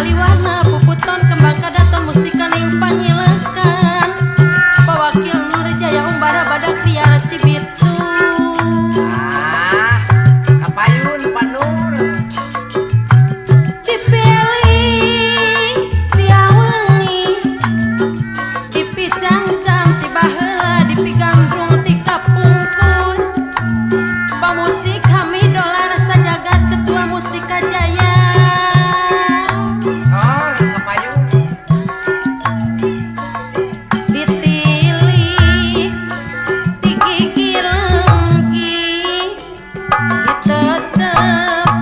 kaliwarna puputon kembang kadaton mustika ning panyilekan pawakil Nur Jaya umbara badak liar Cibitu kapayun Panur dipilih sia wengi dipicangcang ti baheula dipigandrung ti kapungkur pamusik hamidola rasa jagat ketua mustika jaya sor kapayun ditilih digigir lengki ditetep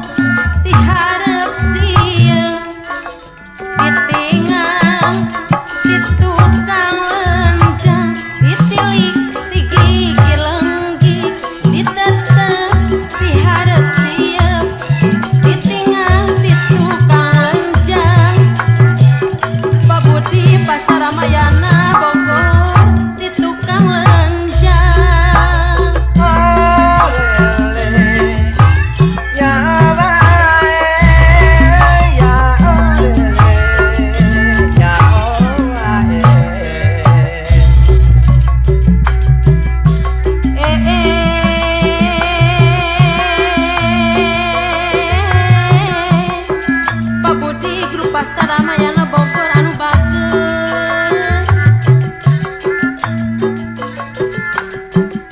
diharap sieun ditingal ditukang lenjang ditilih digigir lengki ditetep diharap sieun ditingal ditukang lenjang Pabudi Pasar Ramayana Bogor di tukang lenjang olele ya bae ya olele ya oae Pabudi Grup Pasar Ramayana Bogor anu bageus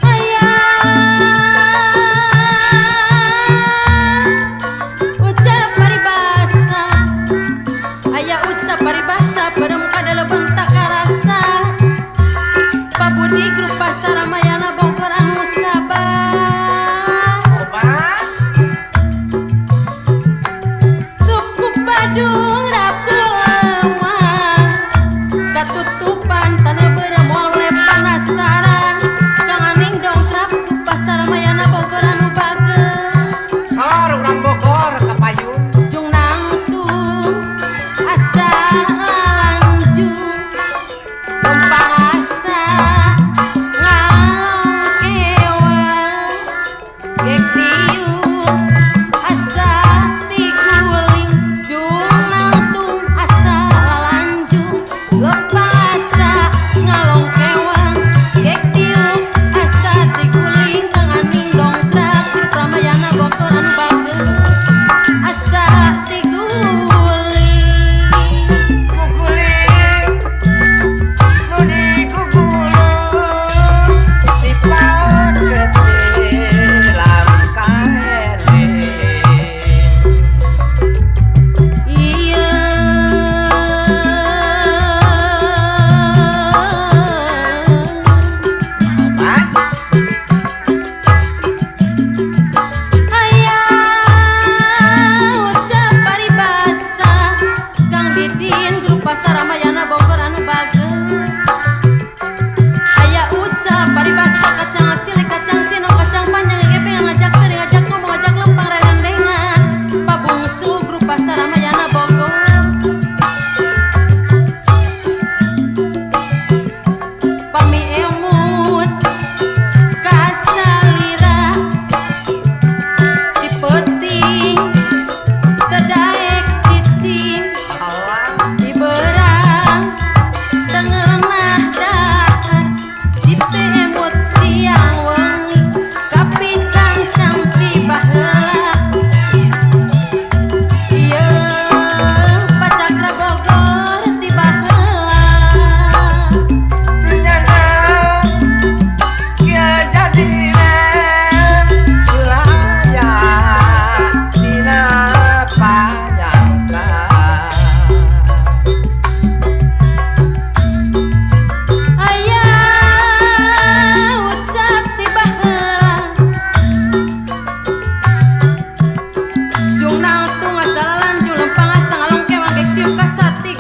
aya ucap paribasa aya ucap paribasa perem kadele bentak karasa Pabudi Grup Pasar Ramayana Bogor anu sabar obat Ruku Badung Rapu Lemah Katutupan Tanah Beremol oleh Panasaran Kang Aning dongkrak Grup Pasar Ramayana Bogor anu bageus sor urang Bogor kapayun Jung nangtung asa lanjung Lempang asa ngalong kewang Gek diuk asa tiguling Jung nangtung asa lalanjung Lempang asa ngalong kewang Gek diuk asa tiguling Kang Aning dongkrak Grup Ramayana Bogor anu bageus asa tiguling kuguling nu digugulung si paon ketilam kaeling iya obat aya ucap paribasa Kang Didin Grup Pasar Ramayana Bogor anu bageus aya ucap paribasa kacang cilik kacang cino kacang panjang gepeng ngajak seri ngajak ngomong ngajak lempang rerendengan pabungsu Grup Pasar Ramayana Bogor pami emut kasalira dipeting tedaek cicing alah diberang tengenah dahar dipe emut siang wengi kapicangcang ti baheula ieu pacakra Bogor ti baheula ternyata kia jadinan sulaya dina panyangka aya ucap ti baheula Jung nangtung asa lalanjung lempang asa ngalong kewang gek tiuk ka sati